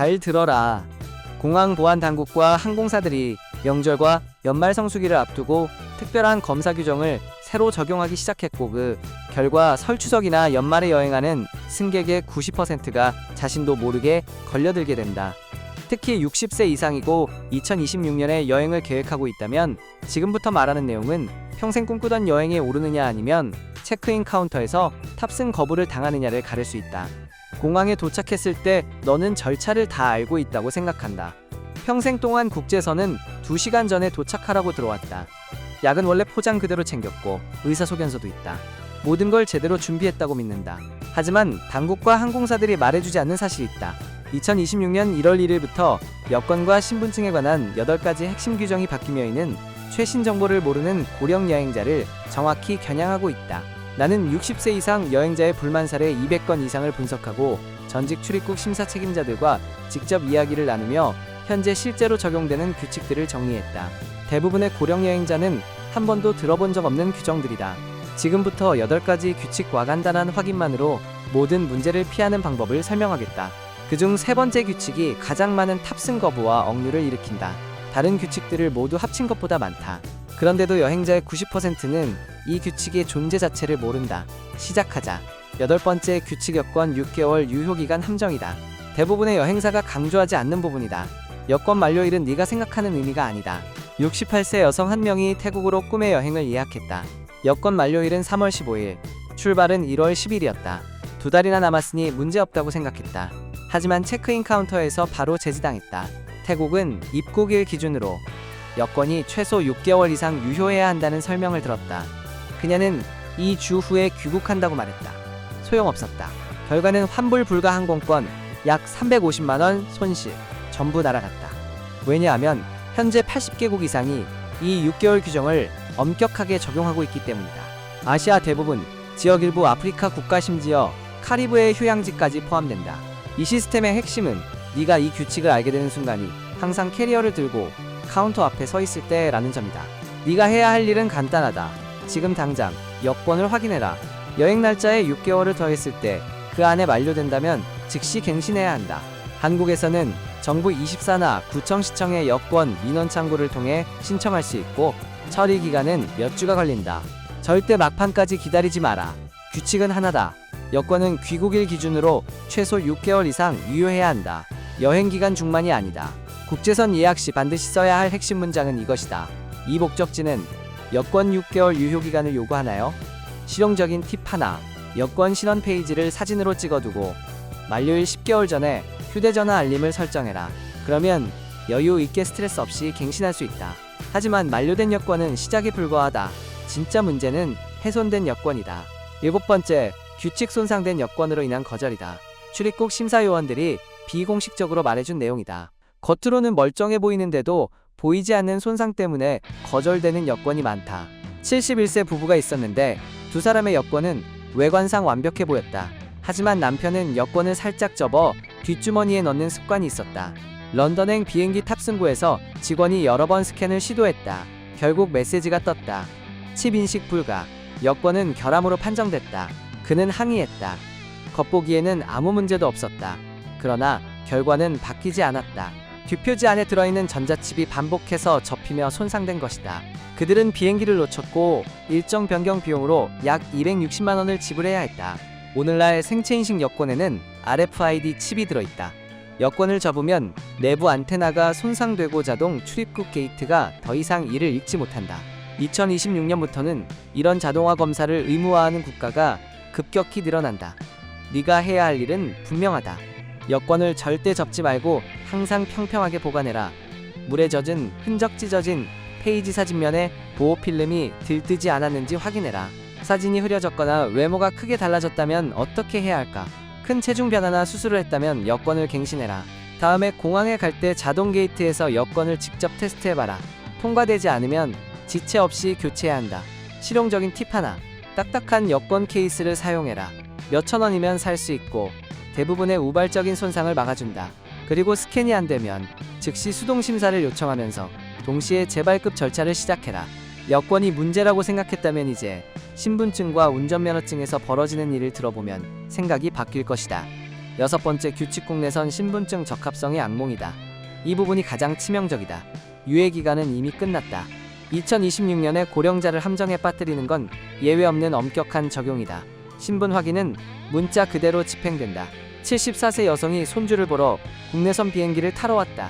잘 들어라. 공항 보안 당국과 항공사들이 명절과 연말 성수기를 앞두고 특별한 검사 규정을 새로 적용하기 시작했고, 그 결과 설 추석이나 연말에 여행하는 승객의 90%가 자신도 모르게 걸려들게 된다. 특히 60세 이상이고 2026년에 여행을 계획하고 있다면 지금부터 말하는 내용은 평생 꿈꾸던 여행에 오르느냐 아니면 체크인 카운터에서 탑승 거부를 당하느냐를 가릴 수 있다. 공항에 도착했을 때 너는 절차를 다 알고 있다고 생각한다. 평생 동안 국제선은 2시간 전에 도착하라고 들어왔다. 약은 원래 포장 그대로 챙겼고 의사소견서도 있다. 모든 걸 제대로 준비했다고 믿는다. 하지만 당국과 항공사들이 말해주지 않는 사실이 있다. 2026년 1월 1일부터 여권과 신분증에 관한 8가지 핵심 규정이 바뀌며 이는 최신 정보를 모르는 고령 여행자를 정확히 겨냥하고 있다. 나는 60세 이상 여행자의 불만 사례 200건 이상을 분석하고 전직 출입국 심사 책임자들과 직접 이야기를 나누며 현재 실제로 적용되는 규칙들을 정리했다. 대부분의 고령 여행자는 한 번도 들어본 적 없는 규정들이다. 지금부터 8가지 규칙과 간단한 확인만으로 모든 문제를 피하는 방법을 설명하겠다. 그중 3번째 규칙이 가장 많은 탑승 거부와 억류를 일으킨다. 다른 규칙들을 모두 합친 것보다 많다. 그런데도 여행자의 90%는 이 규칙의 존재 자체를 모른다. 시작하자. 8번째 규칙, 여권 6개월 유효기간 함정이다. 대부분의 여행사가 강조하지 않는 부분이다. 여권 만료일은 네가 생각하는 의미가 아니다. 68세 여성 한 명이 태국으로 꿈의 여행을 예약했다. 여권 만료일은 3월 15일, 출발은 1월 10일이었다. 2달이나 남았으니 문제없다고 생각했다. 하지만 체크인 카운터에서 바로 제지당했다. 태국은 입국일 기준으로 여권이 최소 6개월 이상 유효해야 한다는 설명을 들었다. 그녀는 2주 후에 귀국한다고 말했다. 소용없었다. 결과는 환불 불가 항공권 약 350만원 손실, 전부 날아갔다. 왜냐하면 현재 80개국 이상이 이 6개월 규정을 엄격하게 적용하고 있기 때문이다. 아시아 대부분, 지역 일부 아프리카 국가, 심지어 카리브해 휴양지까지 포함된다. 이 시스템의 핵심은 네가 이 규칙을 알게 되는 순간이 항상 캐리어를 들고 카운터 앞에 서 있을 때라는 점이다. 네가 해야 할 일은 간단하다. 지금 당장 여권을 확인해라. 여행 날짜에 6개월을 더했을 때 그 안에 만료된다면 즉시 갱신해야 한다. 한국에서는 정부 24나 구청시청의 여권 민원 창구를 통해 신청할 수 있고 처리 기간은 몇 주가 걸린다. 절대 막판까지 기다리지 마라. 규칙은 하나다. 여권은 귀국일 기준으로 최소 6개월 이상 유효해야 한다. 여행기간 중만이 아니다. 국제선 예약 시 반드시 써야 할 핵심 문장은 이것이다. 이 목적지는 여권 6개월 유효기간을 요구하나요? 실용적인 팁 하나. 여권 신원 페이지를 사진으로 찍어두고 만료일 10개월 전에 휴대전화 알림을 설정해라. 그러면 여유 있게 스트레스 없이 갱신할 수 있다. 하지만 만료된 여권은 시작에 불과하다. 진짜 문제는 훼손된 여권이다. 7번째, 규칙 손상된 여권으로 인한 거절이다. 출입국 심사요원들이 비공식적으로 말해준 내용이다. 겉으로는 멀쩡해 보이는데도 보이지 않는 손상 때문에 거절되는 여권이 많다. 71세 부부가 있었는데 두 사람의 여권은 외관상 완벽해 보였다. 하지만 남편은 여권을 살짝 접어 뒷주머니에 넣는 습관이 있었다. 런던행 비행기 탑승구에서 직원이 여러 번 스캔을 시도했다. 결국 메시지가 떴다. 칩 인식 불가. 여권은 결함으로 판정됐다. 그는 항의했다. 겉보기에는 아무 문제도 없었다. 그러나 결과는 바뀌지 않았다. 뒷표지 안에 들어있는 전자칩이 반복해서 접히며 손상된 것이다. 그들은 비행기를 놓쳤고 일정 변경 비용으로 약 260만원을 지불해야 했다. 오늘날 생체인식 여권에는 RFID 칩이 들어있다. 여권을 접으면 내부 안테나가 손상되고 자동 출입국 게이트가 더 이상 이를 읽지 못한다. 2026년부터는 이런 자동화 검사를 의무화하는 국가가 급격히 늘어난다. 네가 해야 할 일은 분명하다. 여권을 절대 접지 말고 항상 평평하게 보관해라. 물에 젖은 흔적 찢어진 페이지 사진면에 보호 필름이 들뜨지 않았는지 확인해라. 사진이 흐려졌거나 외모가 크게 달라졌다면 어떻게 해야 할까? 큰 체중 변화나 수술을 했다면 여권을 갱신해라. 다음에 공항에 갈 때 자동 게이트에서 여권을 직접 테스트해봐라. 통과되지 않으면 지체 없이 교체해야 한다. 실용적인 팁 하나. 딱딱한 여권 케이스를 사용해라. 몇천 원이면 살 수 있고 대부분의 우발적인 손상을 막아준다. 그리고 스캔이 안 되면 즉시 수동 심사를 요청하면서 동시에 재발급 절차를 시작해라. 여권이 문제라고 생각했다면 이제 신분증과 운전면허증에서 벌어지는 일을 들어보면 생각이 바뀔 것이다. 6번째 규칙 국내선 신분증 적합성이 악몽이다. 이 부분이 가장 치명적이다. 유예 기간은 이미 끝났다. 2026년에 고령자를 함정에 빠뜨리는 건 예외 없는 엄격한 적용이다. 신분 확인은 문자 그대로 집행된다. 74세 여성이 손주를 보러 국내선 비행기를 타러 왔다.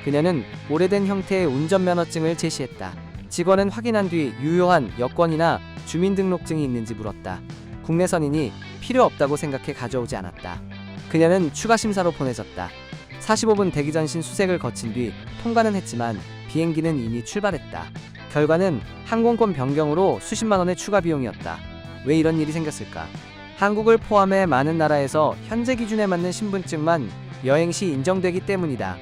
그녀는 오래된 형태의 운전면허증을 제시했다. 직원은 확인한 뒤 유효한 여권이나 주민등록증이 있는지 물었다. 국내선이니 필요 없다고 생각해 가져오지 않았다. 그녀는 추가 심사로 보내졌다. 45분 대기 전신 수색을 거친 뒤 통과는 했지만 비행기는 이미 출발했다. 결과는 항공권 변경으로 수십만 원의 추가 비용이었다. 왜 이런 일이 생겼을까? 한국을 포함해 많은 나라에서 현재 기준에 맞는 신분증만 여행 시 인정되기 때문이다.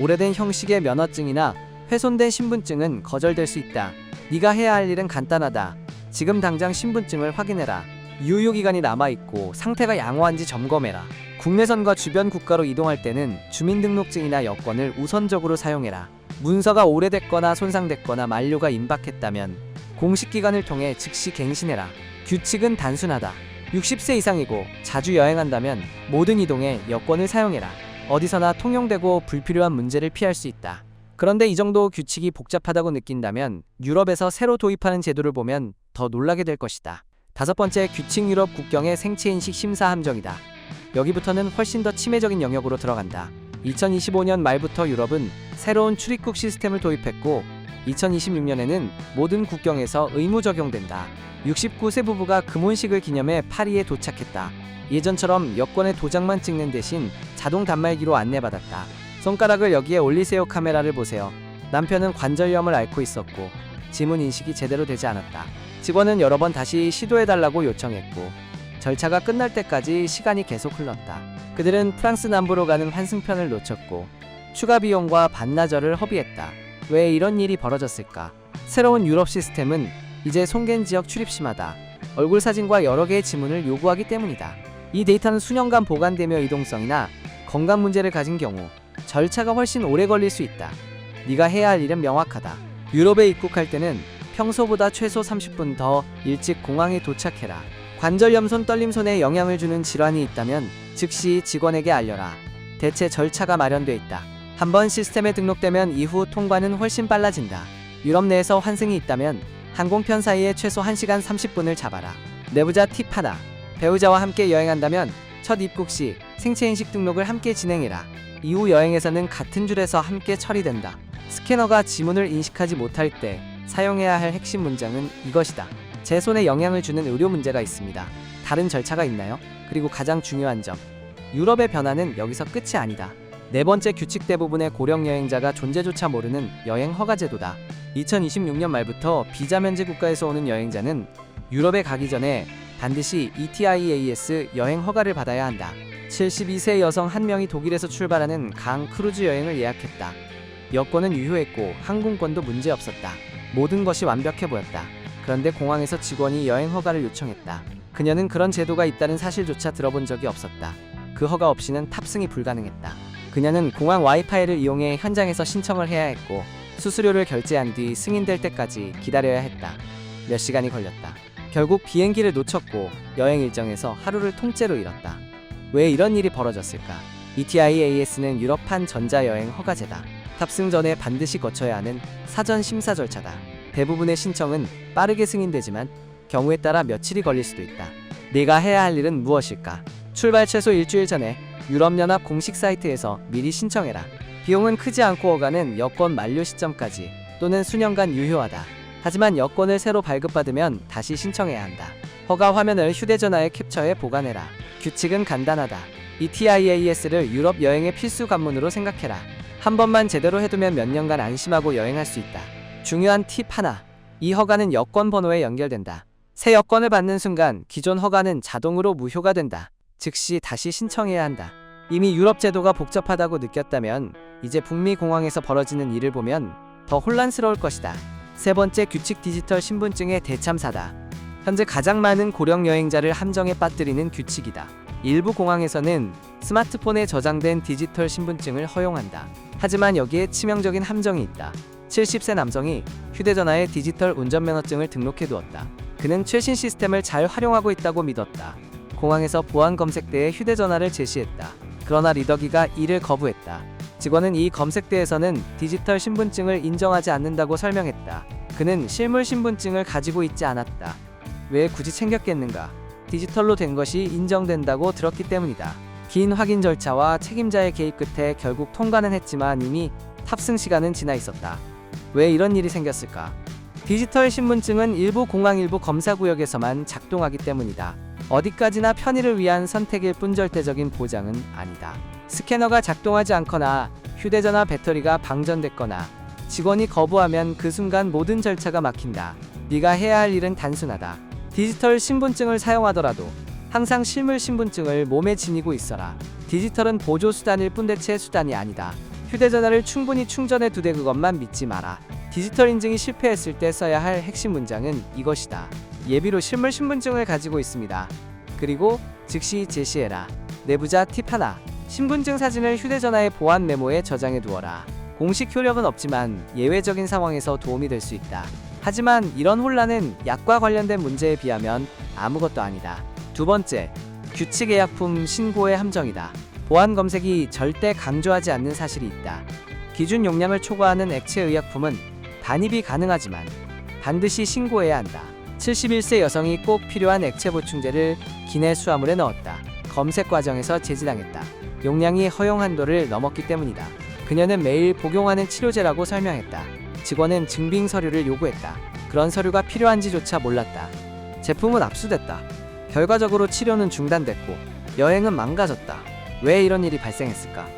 오래된 형식의 면허증이나 훼손된 신분증은 거절될 수 있다. 네가 해야 할 일은 간단하다. 지금 당장 신분증을 확인해라. 유효기간이 남아있고 상태가 양호한지 점검해라. 국내선과 주변 국가로 이동할 때는 주민등록증이나 여권을 우선적으로 사용해라. 문서가 오래됐거나 손상됐거나 만료가 임박했다면 공식 기관을 통해 즉시 갱신해라. 규칙은 단순하다. 60세 이상이고 자주 여행한다면 모든 이동에 여권을 사용해라. 어디서나 통용되고 불필요한 문제를 피할 수 있다. 그런데 이 정도 규칙이 복잡하다고 느낀다면 유럽에서 새로 도입하는 제도를 보면 더 놀라게 될 것이다. 5번째 규칙 유럽 국경의 생체인식 심사 함정이다. 여기부터는 훨씬 더 침해적인 영역으로 들어간다. 2025년 말부터 유럽은 새로운 출입국 시스템을 도입했고 2026년에는 모든 국경에서 의무 적용된다. 69세 부부가 금혼식을 기념해 파리에 도착했다. 예전처럼 여권에 도장만 찍는 대신 자동 단말기로 안내받았다. 손가락을 여기에 올리세요. 카메라를 보세요. 남편은 관절염을 앓고 있었고 지문 인식이 제대로 되지 않았다. 직원은 여러 번 다시 시도해달라고 요청했고 절차가 끝날 때까지 시간이 계속 흘렀다. 그들은 프랑스 남부로 가는 환승편을 놓쳤고 추가 비용과 반나절을 허비했다. 왜 이런 일이 벌어졌을까? 새로운 유럽 시스템은 이제 송겐 지역 출입 심하다. 얼굴 사진과 여러 개의 지문을 요구하기 때문이다. 이 데이터는 수년간 보관되며 이동성이나 건강 문제를 가진 경우 절차가 훨씬 오래 걸릴 수 있다. 네가 해야 할 일은 명확하다. 유럽에 입국할 때는 평소보다 최소 30분 더 일찍 공항에 도착해라. 관절염, 손떨림, 손에 영향을 주는 질환이 있다면 즉시 직원에게 알려라. 대체 절차가 마련돼 있다. 한번 시스템에 등록되면 이후 통과는 훨씬 빨라진다. 유럽 내에서 환승이 있다면 항공편 사이에 최소 1시간 30분을 잡아라. 내부자 팁 하나. 배우자와 함께 여행한다면 첫 입국 시 생체인식 등록을 함께 진행해라. 이후 여행에서는 같은 줄에서 함께 처리된다. 스캐너가 지문을 인식하지 못할 때 사용해야 할 핵심 문장은 이것이다. 제 손에 영향을 주는 의료 문제가 있습니다. 다른 절차가 있나요? 그리고 가장 중요한 점. 유럽의 변화는 여기서 끝이 아니다. 4번째 규칙 대부분의 고령 여행자가 존재조차 모르는 여행 허가 제도다. 2026년 말부터 비자 면제 국가에서 오는 여행자는 유럽에 가기 전에 반드시 ETIAS 여행 허가를 받아야 한다. 72세 여성 한 명이 독일에서 출발하는 강 크루즈 여행을 예약했다. 여권은 유효했고 항공권도 문제없었다. 모든 것이 완벽해 보였다. 그런데 공항에서 직원이 여행 허가를 요청했다. 그녀는 그런 제도가 있다는 사실조차 들어본 적이 없었다. 그 허가 없이는 탑승이 불가능했다. 그녀는 공항 와이파이를 이용해 현장에서 신청을 해야 했고 수수료를 결제한 뒤 승인될 때까지 기다려야 했다. 몇 시간이 걸렸다. 결국 비행기를 놓쳤고 여행 일정에서 하루를 통째로 잃었다. 왜 이런 일이 벌어졌을까? ETIAS는 유럽판 전자여행 허가제다. 탑승 전에 반드시 거쳐야 하는 사전 심사 절차다. 대부분의 신청은 빠르게 승인되지만 경우에 따라 며칠이 걸릴 수도 있다. 네가 해야 할 일은 무엇일까? 출발 최소 일주일 전에 유럽연합 공식 사이트에서 미리 신청해라. 비용은 크지 않고 허가는 여권 만료 시점까지 또는 수년간 유효하다. 하지만 여권을 새로 발급받으면 다시 신청해야 한다. 허가 화면을 휴대전화에 캡처해 보관해라. 규칙은 간단하다. ETIAS를 유럽 여행의 필수 관문으로 생각해라. 한 번만 제대로 해두면 몇 년간 안심하고 여행할 수 있다. 중요한 팁 하나. 이 허가는 여권 번호에 연결된다. 새 여권을 받는 순간 기존 허가는 자동으로 무효가 된다. 즉시 다시 신청해야 한다. 이미 유럽 제도가 복잡하다고 느꼈다면 이제 북미 공항에서 벌어지는 일을 보면 더 혼란스러울 것이다. 3번째 규칙 디지털 신분증의 대참사다. 현재 가장 많은 고령 여행자를 함정에 빠뜨리는 규칙이다. 일부 공항에서는 스마트폰에 저장된 디지털 신분증을 허용한다. 하지만 여기에 치명적인 함정이 있다. 70세 남성이 휴대전화에 디지털 운전면허증을 등록해두었다. 그는 최신 시스템을 잘 활용하고 있다고 믿었다. 공항에서 보안 검색대에 휴대전화를 제시했다. 그러나 리더기가 이를 거부했다. 직원은 이 검색대에서는 디지털 신분증을 인정하지 않는다고 설명했다. 그는 실물 신분증을 가지고 있지 않았다. 왜 굳이 챙겼겠는가? 디지털로 된 것이 인정된다고 들었기 때문이다. 긴 확인 절차와 책임자의 개입 끝에 결국 통과는 했지만 이미 탑승 시간은 지나 있었다. 왜 이런 일이 생겼을까? 디지털 신분증은 일부 공항 일부 검사구역에서만 작동하기 때문이다. 어디까지나 편의를 위한 선택일 뿐 절대적인 보장은 아니다. 스캐너가 작동하지 않거나 휴대전화 배터리가 방전됐거나 직원이 거부하면 그 순간 모든 절차가 막힌다. 네가 해야 할 일은 단순하다. 디지털 신분증을 사용하더라도 항상 실물 신분증을 몸에 지니고 있어라. 디지털은 보조 수단일 뿐 대체 수단이 아니다. 휴대전화를 충분히 충전해 두되 그것만 믿지 마라. 디지털 인증이 실패했을 때 써야 할 핵심 문장은 이것이다. 예비로 실물 신분증을 가지고 있습니다. 그리고 즉시 제시해라. 내부자 팁 하나. 신분증 사진을 휴대전화의 보안 메모에 저장해 두어라. 공식 효력은 없지만 예외적인 상황에서 도움이 될 수 있다. 하지만 이런 혼란은 약과 관련된 문제에 비하면 아무것도 아니다. 두 번째, 규칙 의약품 신고의 함정이다. 보안 검색이 절대 강조하지 않는 사실이 있다. 기준 용량을 초과하는 액체 의약품은 반입이 가능하지만 반드시 신고해야 한다. 71세 여성이 꼭 필요한 액체 보충제를 기내 수화물에 넣었다. 검색 과정에서 제지당했다. 용량이 허용 한도를 넘었기 때문이다. 그녀는 매일 복용하는 치료제라고 설명했다. 직원은 증빙 서류를 요구했다. 그런 서류가 필요한지조차 몰랐다. 제품은 압수됐다. 결과적으로 치료는 중단됐고 여행은 망가졌다. 왜 이런 일이 발생했을까?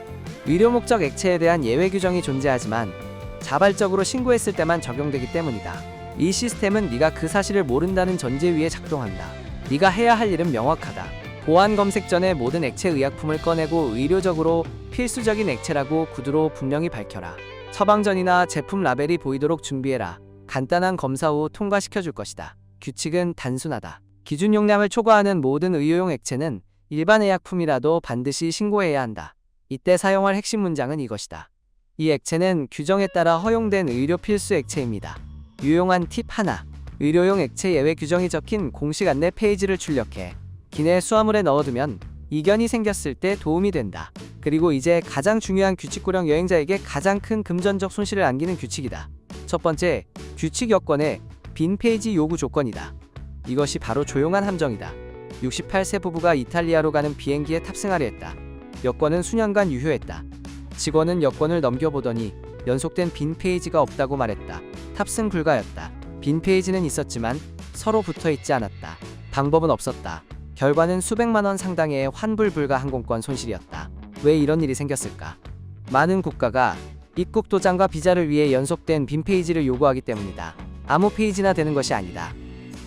의료 목적 액체에 대한 예외 규정이 존재하지만 자발적으로 신고했을 때만 적용되기 때문이다. 이 시스템은 네가 그 사실을 모른다는 전제 위에 작동한다. 네가 해야 할 일은 명확하다. 보안 검색 전에 모든 액체 의약품을 꺼내고 의료적으로 필수적인 액체라고 구두로 분명히 밝혀라. 처방전이나 제품 라벨이 보이도록 준비해라. 간단한 검사 후 통과시켜줄 것이다. 규칙은 단순하다. 기준 용량을 초과하는 모든 의료용 액체는 일반 의약품이라도 반드시 신고해야 한다. 이때 사용할 핵심 문장은 이것이다. 이 액체는 규정에 따라 허용된 의료 필수 액체입니다. 유용한 팁 하나. 의료용 액체 예외 규정이 적힌 공식 안내 페이지를 출력해 기내 수화물에 넣어두면 이견이 생겼을 때 도움이 된다. 그리고 이제 가장 중요한 규칙고령 여행자에게 가장 큰 금전적 손실을 안기는 규칙이다. 첫 번째, 규칙 여권의 빈 페이지 요구 조건이다. 이것이 바로 조용한 함정이다. 68세 부부가 이탈리아로 가는 비행기에 탑승하려 했다. 여권은 수년간 유효했다. 직원은 여권을 넘겨보더니 연속된 빈 페이지가 없다고 말했다. 탑승 불가였다. 빈 페이지는 있었지만 서로 붙어있지 않았다. 방법은 없었다. 결과는 수백만 원 상당의 환불 불가 항공권 손실이었다. 왜 이런 일이 생겼을까? 많은 국가가 입국 도장과 비자를 위해 연속된 빈 페이지를 요구하기 때문이다. 아무 페이지나 되는 것이 아니다.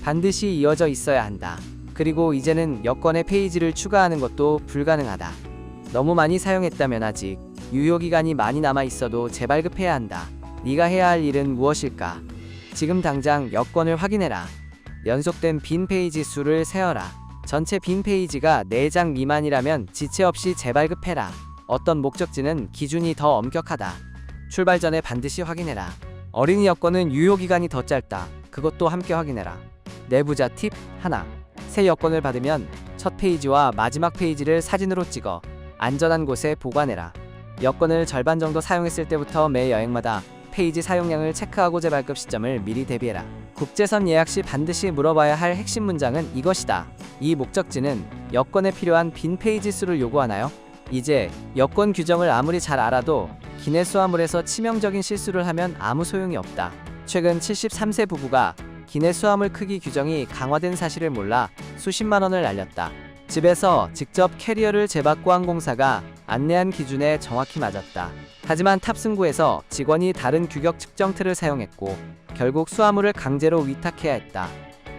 반드시 이어져 있어야 한다. 그리고 이제는 여권에 페이지를 추가하는 것도 불가능하다. 너무 많이 사용했다면 아직 유효기간이 많이 남아있어도 재발급해야 한다. 네가 해야 할 일은 무엇일까? 지금 당장 여권을 확인해라. 연속된 빈 페이지 수를 세어라. 전체 빈 페이지가 4장 미만이라면 지체 없이 재발급해라. 어떤 목적지는 기준이 더 엄격하다. 출발 전에 반드시 확인해라. 어린이 여권은 유효기간이 더 짧다. 그것도 함께 확인해라. 내부자 팁 하나. 새 여권을 받으면 첫 페이지와 마지막 페이지를 사진으로 찍어 안전한 곳에 보관해라. 여권을 절반 정도 사용했을 때부터 매 여행마다 페이지 사용량을 체크하고 재발급 시점을 미리 대비해라. 국제선 예약 시 반드시 물어봐야 할 핵심 문장은 이것이다. 이 목적지는 여권에 필요한 빈 페이지 수를 요구하나요? 이제 여권 규정을 아무리 잘 알아도 기내 수화물에서 치명적인 실수를 하면 아무 소용이 없다. 최근 73세 부부가 기내 수화물 크기 규정이 강화된 사실을 몰라 수십만 원을 날렸다. 집에서 직접 캐리어를 재받고 항공사가 안내한 기준에 정확히 맞았다. 하지만 탑승구에서 직원이 다른 규격 측정 틀을 사용했고 결국 수화물을 강제로 위탁해야 했다.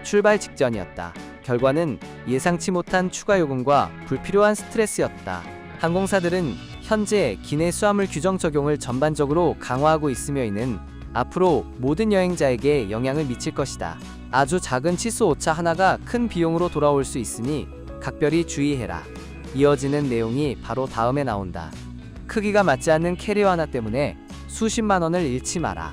출발 직전이었다. 결과는 예상치 못한 추가 요금과 불필요한 스트레스였다. 항공사들은 현재 기내 수화물 규정 적용을 전반적으로 강화하고 있으며 이는 앞으로 모든 여행자에게 영향을 미칠 것이다. 아주 작은 칫솔 오차 하나가 큰 비용으로 돌아올 수 있으니 각별히 주의해라. 이어지는 내용이 바로 다음에 나온다. 크기가 맞지 않는 캐리어 하나 때문에 수십만 원을 잃지 마라.